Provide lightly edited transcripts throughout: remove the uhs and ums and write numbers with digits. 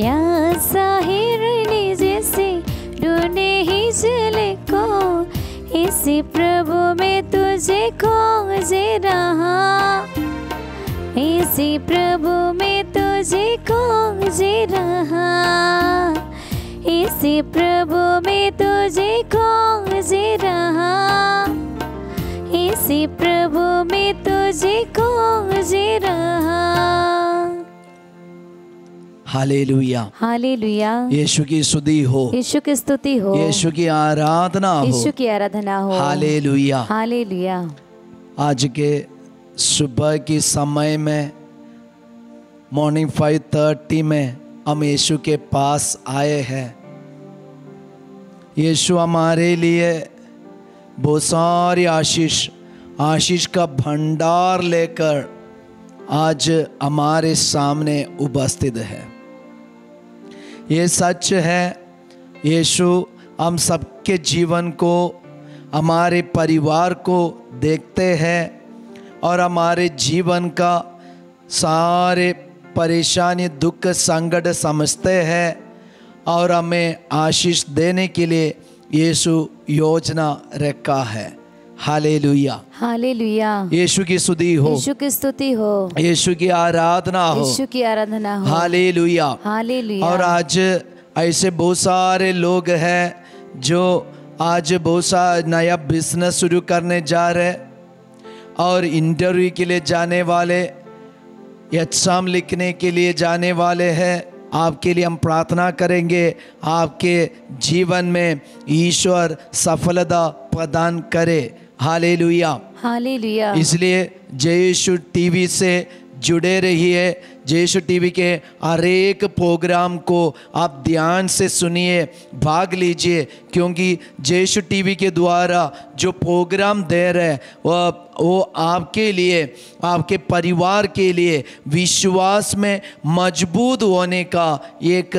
प्यासा हिरनी जैसे ढूंढे ही जले को, इसी प्रभु में तुझे खोजे रहा, इसी प्रभु में तुझे खोजे रहा, इसी प्रभु में तुझे खोजे रहा, इसी प्रभु में तुझे खोजे रहा। Hallelujah, hallelujah. यीशु की स्तुति हो, यीशु की स्तुति हो, यीशु की आराधना हो, यीशु की आराधना हो। Hallelujah, hallelujah. आज के सुबह की समय में मॉर्निंग 5:30 में हम यीशु के पास आए हैं। यीशु हमारे लिए बहुत सारी आशीष का भंडार लेकर आज हमारे सामने उपस्थित है। ये सच है, यीशु हम सबके जीवन को, हमारे परिवार को देखते हैं और हमारे जीवन का सारे परेशानी, दुख, संकट समझते हैं और हमें आशीष देने के लिए यीशु योजना रखा है। Hallelujah, hallelujah. यीशु की स्तुति हो, यीशु की स्तुति हो, यीशु की आराधना हो, यीशु की आराधना हो। Hallelujah, hallelujah. और आज ऐसे बहुत सारे लोग हैं जो आज बहुत सारा नया बिजनेस शुरू करने जा रहे और इंटरव्यू के लिए जाने वाले, एग्जाम लिखने के लिए जाने वाले हैं। आपके लिए हम प्रार्थना करेंगे, आपके जीवन में ईश्वर सफलता प्रदान करे। Hallelujah, hallelujah. इसलिए जय यीशु टीवी से जुड़े रहिए। जय यीशु टीवी के हर एक प्रोग्राम को आप ध्यान से सुनिए, भाग लीजिए, क्योंकि जय यीशु टीवी के द्वारा जो प्रोग्राम दे रहे वो आपके लिए, आपके परिवार के लिए विश्वास में मजबूत होने का एक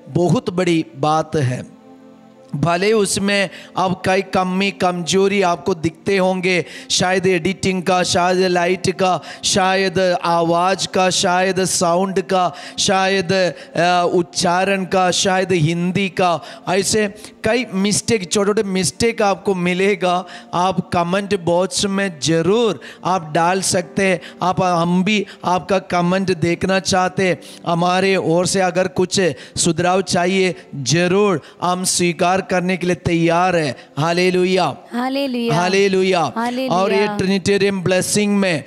बहुत बड़ी बात है। भले उसमें अब कई कमी कमजोरी आपको दिखते होंगे, शायद एडिटिंग का, शायद लाइट का, शायद आवाज़ का, शायद साउंड का, शायद उच्चारण का, शायद हिंदी का, ऐसे कई मिस्टेक, छोटे छोटे मिस्टेक आपको मिलेगा। आप कमेंट बॉक्स में ज़रूर आप डाल सकते हैं। हम भी आपका कमेंट देखना चाहते, हमारे ओर से अगर कुछ सुधार चाहिए ज़रूर हम स्वीकार करने के लिए तैयार है। Hallelujah, hallelujah, hallelujah. हालेलुया। और ये ट्रिनिटेरियन ब्लेसिंग में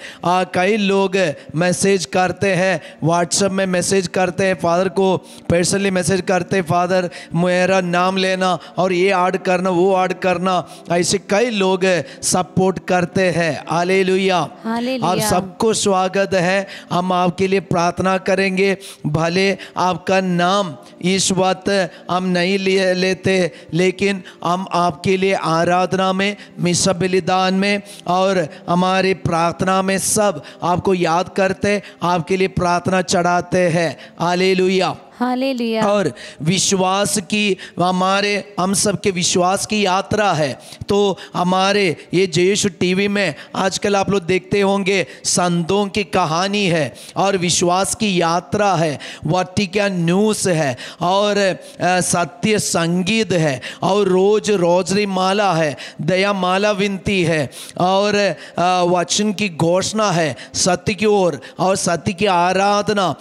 कई लोग मैसेज करते हैं, व्हाट्सएप में मैसेज करते हैं, फादर को पर्सनली मैसेज करते हैं, फादर मेरा नाम लेना और ये ऐड करना, वो ऐड करना, ऐसे कई लोग सपोर्ट करते हैं। Hallelujah, hallelujah. आप सबको स्वागत है। हम आपके लिए प्रार्थना करेंगे। भले आपका नाम इस वक्त हम नहीं लेते, लेकिन हम आपके लिए आराधना में, मिसा बलिदान में और हमारे प्रार्थना में सब आपको याद करते, आपके लिए प्रार्थना चढ़ाते हैं। Hallelujah, hallelujah. और विश्वास की हम सबके विश्वास की यात्रा है। तो हमारे ये जय यीशु टीवी में आजकल आप लोग देखते होंगे संतों की कहानी है और विश्वास की यात्रा है, वर्टिकन न्यूज़ है और सत्य संगीत है और रोज रोजरी माला है, दया माला विनती है और वचन की घोषणा है, सत्य की ओर और सत्य की आराधना।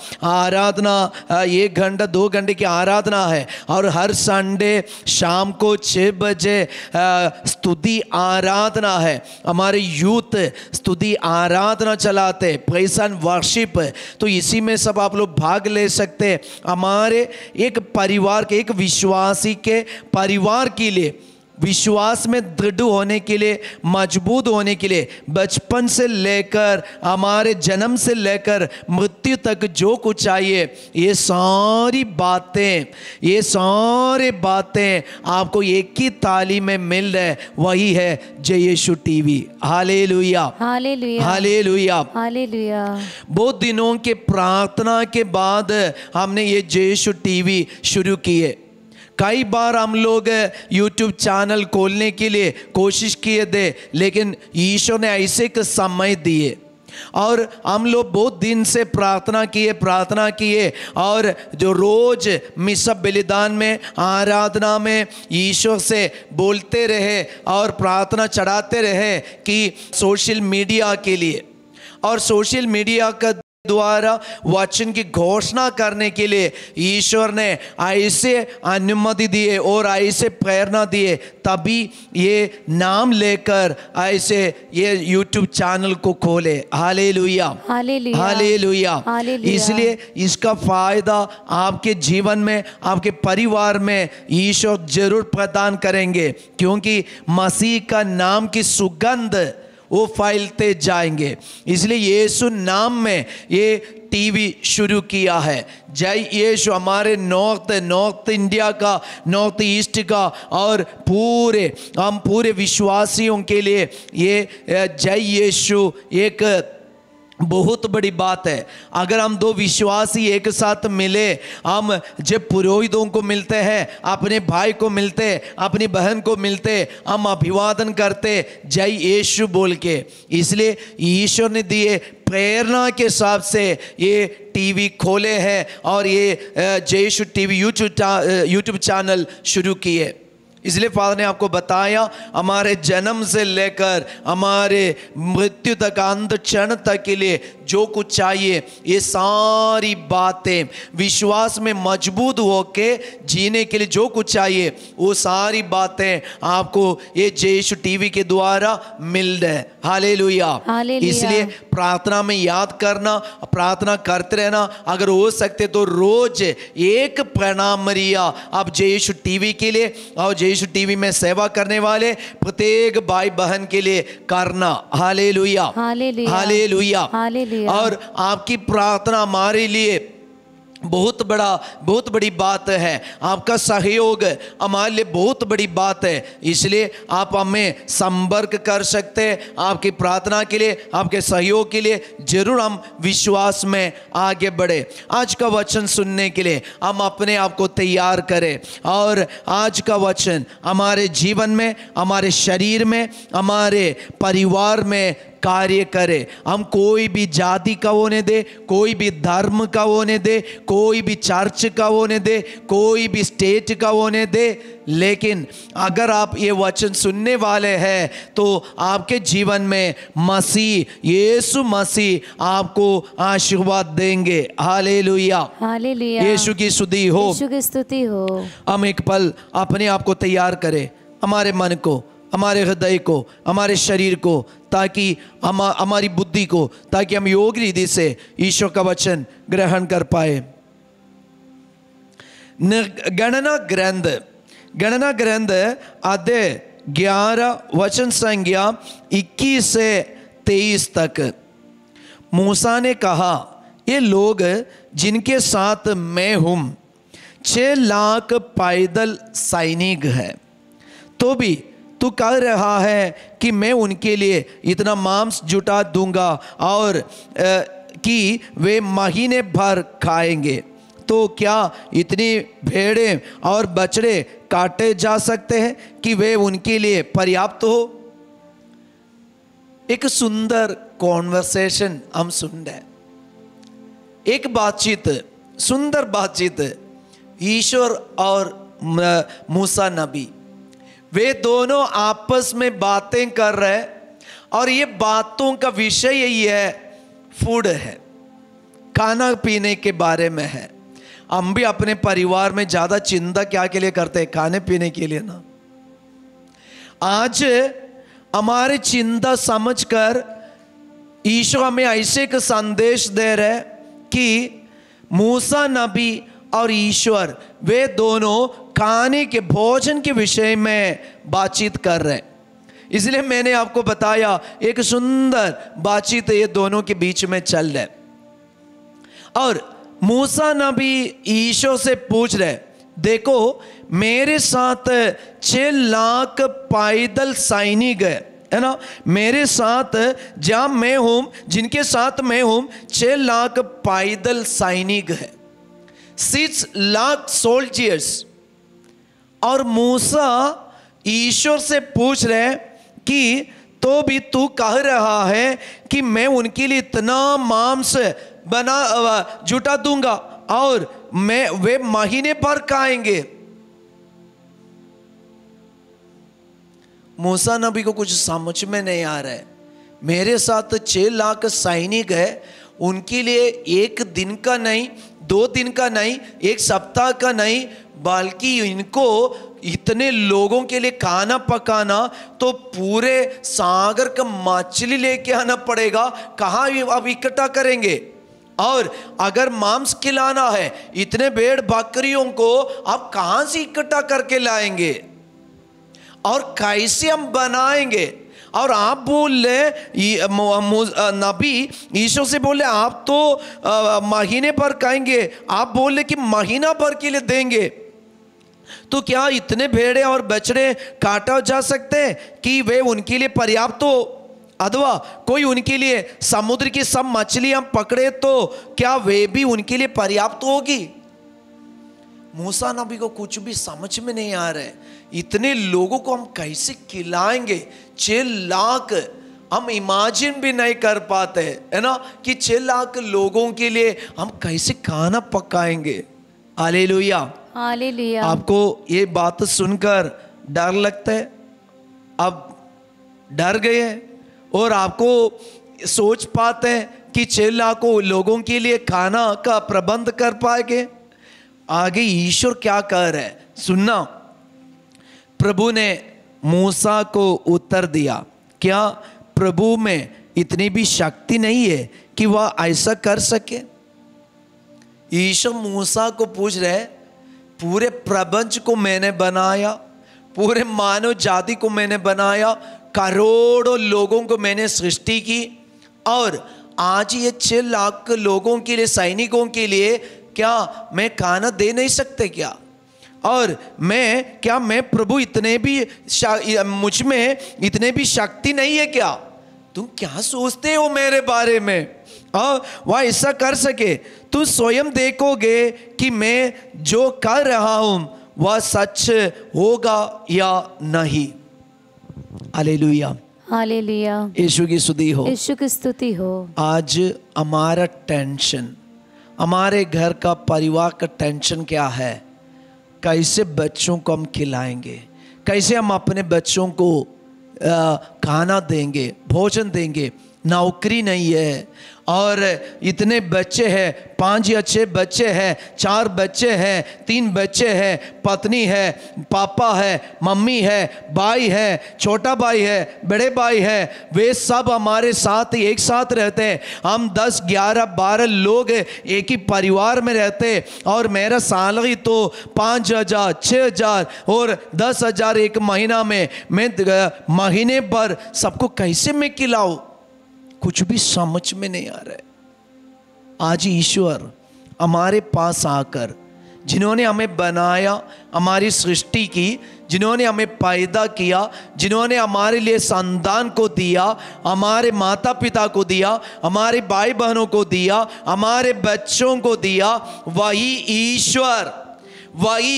1 घंटा 2 घंटे की आराधना है और हर संडे शाम को 6 बजे स्तुति आराधना है। हमारे यूथ स्तुति आराधना चलाते, प्रेज़ एंड वर्शिप। तो इसी में सब आप लोग भाग ले सकते हैं। हमारे एक परिवार के, एक विश्वासी के परिवार के लिए, विश्वास में दृढ़ होने के लिए, मजबूत होने के लिए, बचपन से लेकर हमारे जन्म से लेकर मृत्यु तक जो कुछ चाहिए, ये सारी बातें आपको एक ही ताली में मिल रहे, वही है Jai Yeshu TV. Hallelujah, hallelujah, hallelujah, hallelujah. बहुत दिनों के प्रार्थना के बाद हमने ये जय यीशु टीवी शुरू किए। कई बार हम लोग YouTube चैनल खोलने के लिए कोशिश किए थे, लेकिन ईश्वर ने ऐसे एक समय दिए और हम लोग बहुत दिन से प्रार्थना किए और जो रोज मिसा बलिदान में, आराधना में ईश्वर से बोलते रहे और प्रार्थना चढ़ाते रहे कि सोशल मीडिया के लिए और सोशल मीडिया का द्वारा वचन की घोषणा करने के लिए ईश्वर ने ऐसे अनुमति दिए और ऐसे प्रेरणा दिए, तभी ये नाम लेकर ऐसे ये यूट्यूब चैनल को खोले। Hallelujah, hallelujah, hallelujah. हालेलुया। इसलिए इसका फायदा आपके जीवन में, आपके परिवार में ईश्वर जरूर प्रदान करेंगे, क्योंकि मसीह का नाम की सुगंध वो फैलते जाएंगे। इसलिए यीशु नाम में ये टीवी शुरू किया है। जय यीशु हमारे नॉर्थ इंडिया का, नॉर्थ ईस्ट का और हम पूरे विश्वासियों के लिए ये जय यीशु एक बहुत बड़ी बात है। अगर हम दो विश्वासी एक साथ मिले, हम जब पुरोहितों को मिलते हैं, अपने भाई को मिलते, अपनी बहन को मिलते, हम अभिवादन करते जय यीशु बोल के। इसलिए ईश्वर ने दिए प्रेरणा के हिसाब से ये टीवी खोले हैं और ये जय यीशु टीवी यूट्यूब चैनल शुरू किए। इसलिए फादर ने आपको बताया हमारे जन्म से लेकर हमारे मृत्यु तक, अंत क्षण तक के लिए जो कुछ चाहिए, ये सारी बातें विश्वास में मजबूत होके जीने के लिए जो कुछ चाहिए, वो सारी बातें आपको ये जय यीशु टीवी के द्वारा मिल रहे। हालेलुया। इसलिए प्रार्थना में याद करना, प्रार्थना करते रहना, अगर हो सकते तो रोज एक प्रणाम मरिया आप जय यीशु टीवी के लिए और जय यीशु टीवी में सेवा करने वाले प्रत्येक भाई बहन के लिए करना। Hallelujah, hallelujah, hallelujah. और आपकी प्रार्थना हमारे लिए बहुत बड़ी बात है। आपका सहयोग हमारे लिए बहुत बड़ी बात है। इसलिए आप हमें संपर्क कर सकते हैं आपकी प्रार्थना के लिए, आपके सहयोग के लिए। जरूर हम विश्वास में आगे बढ़े। आज का वचन सुनने के लिए हम अपने आप को तैयार करें और आज का वचन हमारे जीवन में, हमारे शरीर में, हमारे परिवार में कार्य करे। हम कोई भी जाति का होने दे, कोई भी धर्म का होने दे, कोई भी चर्च का होने दे, कोई भी स्टेट का होने दे, लेकिन अगर आप ये वचन सुनने वाले हैं तो आपके जीवन में मसीह, यीशु मसीह आपको आशीर्वाद देंगे। Hallelujah, hallelujah. यीशु की स्तुति हो, यीशु की स्तुति हो। हम एक पल अपने आप को तैयार करें, हमारे मन को, हमारे हृदय को, हमारे शरीर को, ताकि हमारी बुद्धि को, ताकि हम योग्य रीति से ईश्वर का वचन ग्रहण कर पाए। गणना ग्रंथ अध्याय 11 वचन संख्या 21 से 23 तक। मूसा ने कहा, ये लोग जिनके साथ मैं हूं 6 लाख पैदल सैनिक है, तो भी तू कह रहा है कि मैं उनके लिए इतना मांस जुटा दूंगा और कि वे महीने भर खाएंगे। तो क्या इतनी भेड़ें और बछड़े काटे जा सकते हैं कि वे उनके लिए पर्याप्त हो? एक सुंदर कॉन्वर्सेशन हम सुन रहे, एक बातचीत, सुंदर बातचीत ईश्वर और मूसा नबी, वे दोनों आपस में बातें कर रहे और ये बातों का विषय यही है, फूड है, खाना पीने के बारे में है। हम भी अपने परिवार में ज्यादा चिंता क्या के लिए करते हैं? खाने पीने के लिए ना। आज हमारे चिंता समझकर ईश्वर हमें ऐसे एक संदेश दे रहे कि मूसा नबी और ईश्वर वे दोनों खाने के, भोजन के विषय में बातचीत कर रहे। इसलिए मैंने आपको बताया एक सुंदर बातचीत ये दोनों के बीच में चल रहा है। और मूसा नबी ईश्वर से पूछ रहे, देखो मेरे साथ 6 लाख पैदल सैनिक है ना, मेरे साथ जहां मैं हूं, जिनके साथ मैं हूं 6 लाख पैदल सैनिक है, 6 लाख सोल्जर्स। और मूसा ईश्वर से पूछ रहे कि तो भी तू कह रहा है कि मैं उनके लिए इतना मांस बना जुटा दूंगा और वे महीने भर खाएंगे। मूसा नबी को कुछ समझ में नहीं आ रहा है। मेरे साथ 6 लाख सैनिक है, उनके लिए एक दिन का नहीं, 2 दिन का नहीं, एक सप्ताह का नहीं, बल्कि इनको इतने लोगों के लिए खाना पकाना तो पूरे सागर का मछली लेके आना पड़ेगा। कहाँ अब इकट्ठा करेंगे? और अगर मांस खिलाना है इतने भेड़ बकरियों को, अब कहाँ से इकट्ठा करके लाएंगे और कैसे हम बनाएंगे? और आप बोले नबी ईशो से बोले आप तो महीने भर खाएंगे, आप बोले कि महीना भर के लिए देंगे, तो क्या इतने भेड़े और बछड़े काटा जा सकते हैं कि वे उनके लिए पर्याप्त हो? अथवा कोई उनके लिए समुद्र की सब मछलियां पकड़े तो क्या वे भी उनके लिए पर्याप्त होगी? मूसा नबी को कुछ भी समझ में नहीं आ रहा है। इतने लोगों को हम कैसे खिलाएंगे? 6 लाख हम इमेजिन भी नहीं कर पाते है ना, कि 6 लाख लोगों के लिए हम कैसे खाना पकाएंगे। Hallelujah, hallelujah. आपको ये बात सुनकर डर लगता है? अब डर गए हैं और आपको सोच पाते हैं कि 6 लाख लोगों के लिए खाना का प्रबंध कर पाएंगे? आगे ईश्वर क्या कह रहा है सुनना। प्रभु ने मूसा को उत्तर दिया, क्या प्रभु में इतनी भी शक्ति नहीं है कि वह ऐसा कर सके? ईश्वर मूसा को पूछ रहे, पूरे प्रपंच को मैंने बनाया, पूरे मानव जाति को मैंने बनाया, करोड़ों लोगों को मैंने सृष्टि की, और आज ये 6 लाख लोगों के लिए, सैनिकों के लिए क्या मैं खाना दे नहीं सकते क्या? और मैं प्रभु इतने भी मुझ में इतने भी शक्ति नहीं है क्या? तुम क्या सोचते हो मेरे बारे में? और वह ऐसा कर सके? तू स्वयं देखोगे कि मैं जो कर रहा हूं वह सच होगा या नहीं। Hallelujah, hallelujah. यीशु की स्तुति हो, यीशु की स्तुति हो। आज हमारा टेंशन, हमारे घर का परिवार का टेंशन क्या है? कैसे बच्चों को हम खिलाएंगे, कैसे हम अपने बच्चों को खाना देंगे, भोजन देंगे। नौकरी नहीं है और इतने बच्चे हैं, 5 या 6 बच्चे हैं, 4 बच्चे हैं, 3 बच्चे हैं, पत्नी है, पापा है, मम्मी है, भाई है, छोटा भाई है, बड़े भाई है, वे सब हमारे साथ एक साथ रहते हैं। हम 10, 11, 12 लोग एक ही परिवार में रहते हैं और मेरा सैलरी तो 5,000, 6,000 और 10,000 एक महीना में, मैं महीने भर सबको कैसे मैं खिलाऊं? कुछ भी समझ में नहीं आ रहा है। आज ईश्वर हमारे पास आकर, जिन्होंने हमें बनाया, हमारी सृष्टि की, जिन्होंने हमें पैदा किया, जिन्होंने हमारे लिए संतान को दिया, हमारे माता पिता को दिया, हमारे भाई बहनों को दिया, हमारे बच्चों को दिया, वही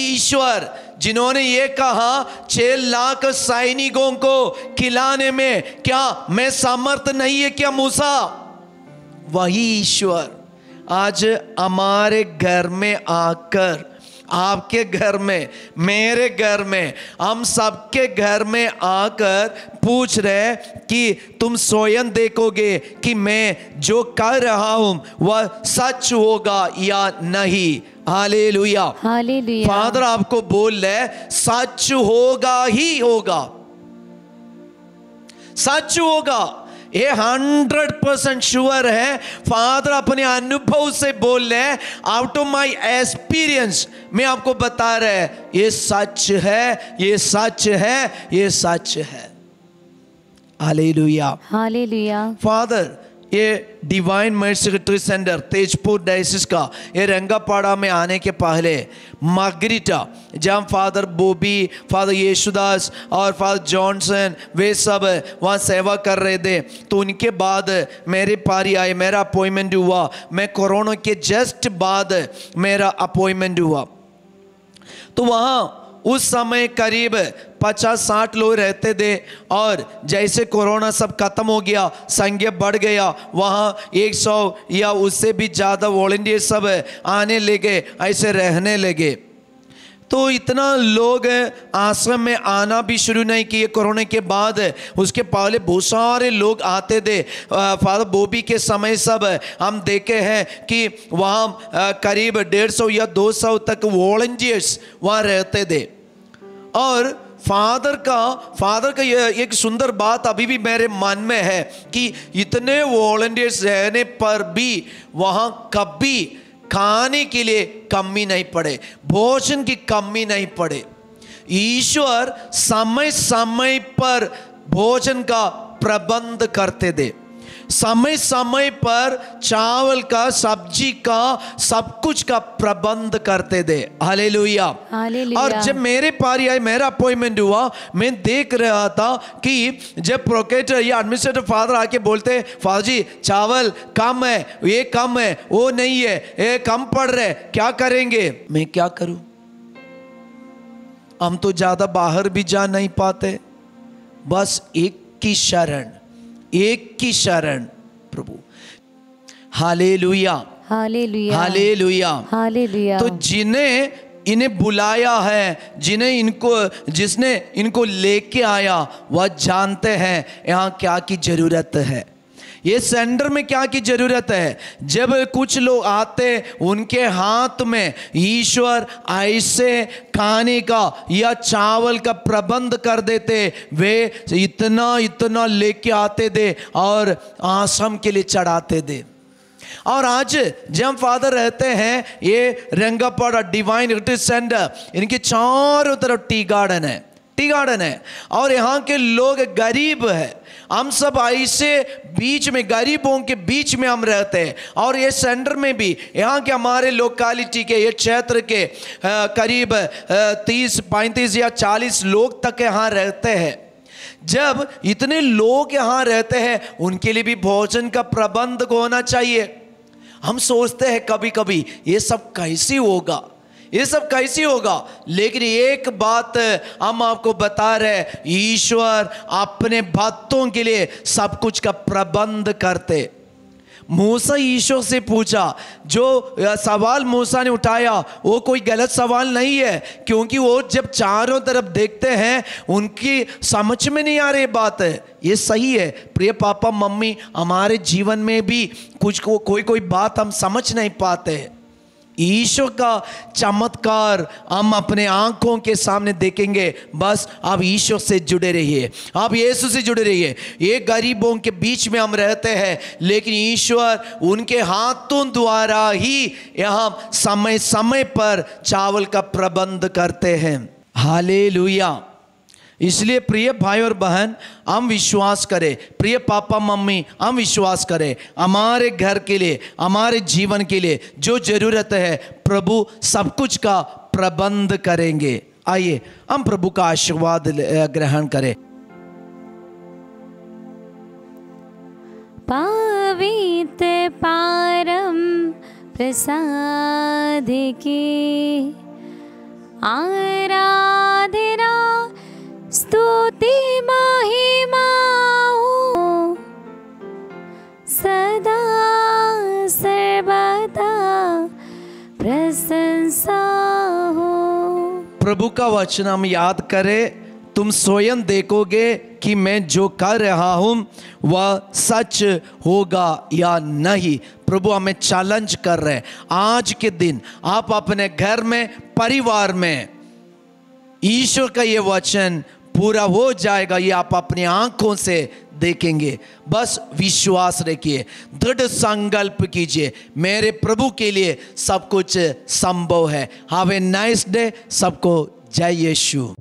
ईश्वर जिन्होंने ये कहा 6 लाख सैनिकों को खिलाने में क्या मैं समर्थ नहीं है क्या मूसा? वही ईश्वर आज हमारे घर में आकर, आपके घर में, मेरे घर में, हम सबके घर में आकर पूछ रहे कि तुम स्वयं देखोगे कि मैं जो कर रहा हूं वह सच होगा या नहीं। Hallelujah, hallelujah. फादर आपको बोल रहे सच होगा ही होगा, सच होगा, ये 100% श्योर है। फादर अपने अनुभव से बोल रहे हैं, आउट ऑफ माई एक्सपीरियंस मैं आपको बता रहे हैं, ये सच है, ये सच है, ये सच है। Hallelujah, hallelujah. फादर ये divine mercy centre Tezpur diocese का ये रंगापाड़ा में आने के पहले मार्गरीटा, जहाँ फादर बोबी, फादर यीशुदास और फादर जॉनसन वे सब वहाँ सेवा कर रहे थे, तो उनके बाद मेरे पारी आए, मेरा अपॉइंटमेंट हुआ। मैं कोरोना के जस्ट बाद मेरा अपॉइंटमेंट हुआ, तो वहाँ उस समय करीब 50-60 लोग रहते थे, और जैसे कोरोना सब खत्म हो गया, संख्या बढ़ गया, वहाँ 100 या उससे भी ज़्यादा वॉलंटियर सब आने लगे, ऐसे रहने लगे। तो इतना लोग आश्रम में आना भी शुरू नहीं किए कोरोना के बाद। उसके पहले बहुत सारे लोग आते थे। फादर बॉबी के समय सब हम देखे हैं कि वहाँ करीब 150 या 200 तक वॉलंटियर्स वहाँ रहते थे। और फादर का ये एक सुंदर बात अभी भी मेरे मन में है कि इतने वॉलंटियर्स रहने पर भी वहाँ कभी खाने के लिए कमी नहीं पड़े, भोजन की कमी नहीं पड़े। ईश्वर समय समय पर भोजन का प्रबंध करते थे, समय समय पर चावल का, सब्जी का, सब कुछ का प्रबंध करते थे। हालेलुया। और जब मेरे पारी आई, मेरा अपॉइंटमेंट हुआ, मैं देख रहा था कि जब प्रोक्रेटर या एडमिनिस्ट्रेटिव फादर आके बोलते, फादर जी चावल कम है, ये कम है, वो नहीं है, ये कम पड़ रहे, क्या करेंगे? मैं क्या करूं? हम तो ज्यादा बाहर भी जा नहीं पाते, बस एक की शरण प्रभु। Hallelujah, hallelujah, hallelujah, hallelujah. तो इन्हें बुलाया है, जिसने इनको लेके आया, वह जानते हैं यहाँ क्या की जरूरत है, ये सेंटर में क्या की जरूरत है। जब कुछ लोग आते, उनके हाथ में ईश्वर ऐसे खाने का या चावल का प्रबंध कर देते, वे इतना लेके आते थे और आश्रम के लिए चढ़ाते थे। और आज जब फादर रहते हैं, ये रंगापाड़ा डिवाइन रिट्रीट सेंटर, इनके चारों तरफ टी गार्डन है, और यहाँ के लोग गरीब है। हम सब ऐसे बीच में, गरीबों के बीच में हम रहते हैं। और ये सेंटर में भी यहाँ के हमारे लोकालिटी के, ये क्षेत्र के करीब 30-35 या 40 लोग तक यहाँ रहते हैं। जब इतने लोग यहाँ रहते हैं, उनके लिए भी भोजन का प्रबंध होना चाहिए। हम सोचते हैं कभी कभी ये सब कैसे होगा, लेकिन एक बात हम आपको बता रहे, ईश्वर अपने भक्तों के लिए सब कुछ का प्रबंध करते। मूसा ईश्वर से पूछा, जो सवाल मूसा ने उठाया वो कोई गलत सवाल नहीं है, क्योंकि वो जब चारों तरफ देखते हैं, उनकी समझ में नहीं आ रही बात है, ये सही है। प्रिय पापा मम्मी, हमारे जीवन में भी कोई बात हम समझ नहीं पाते। ईश्वर का चमत्कार हम अपने आंखों के सामने देखेंगे। बस आप ईश्वर से जुड़े रहिए, आप यीशु से जुड़े रहिए। ये गरीबों के बीच में हम रहते हैं, लेकिन ईश्वर उनके हाथों द्वारा ही यहाँ समय समय पर चावल का प्रबंध करते हैं। हालेलुया। इसलिए प्रिय भाई और बहन, हम विश्वास करें, प्रिय पापा मम्मी, हम विश्वास करें, हमारे घर के लिए, हमारे जीवन के लिए जो जरूरत है, प्रभु सब कुछ का प्रबंध करेंगे। आइए हम प्रभु का आशीर्वाद ग्रहण करें। पवित्र परम प्रसाद की आराधना, स्तुति महिमा हो सदा सर्वदा, प्रशंसा हो। प्रभु का वचन हम याद करें, तुम स्वयं देखोगे कि मैं जो कर रहा हूं वह सच होगा या नहीं। प्रभु हमें चैलेंज कर रहे हैं, आज के दिन आप अपने घर में, परिवार में ईश्वर का ये वचन पूरा हो जाएगा, ये आप अपनी आंखों से देखेंगे। बस विश्वास रखिए, दृढ़ संकल्प कीजिए, मेरे प्रभु के लिए सब कुछ संभव है। Have a nice day. सबको जय यीशु।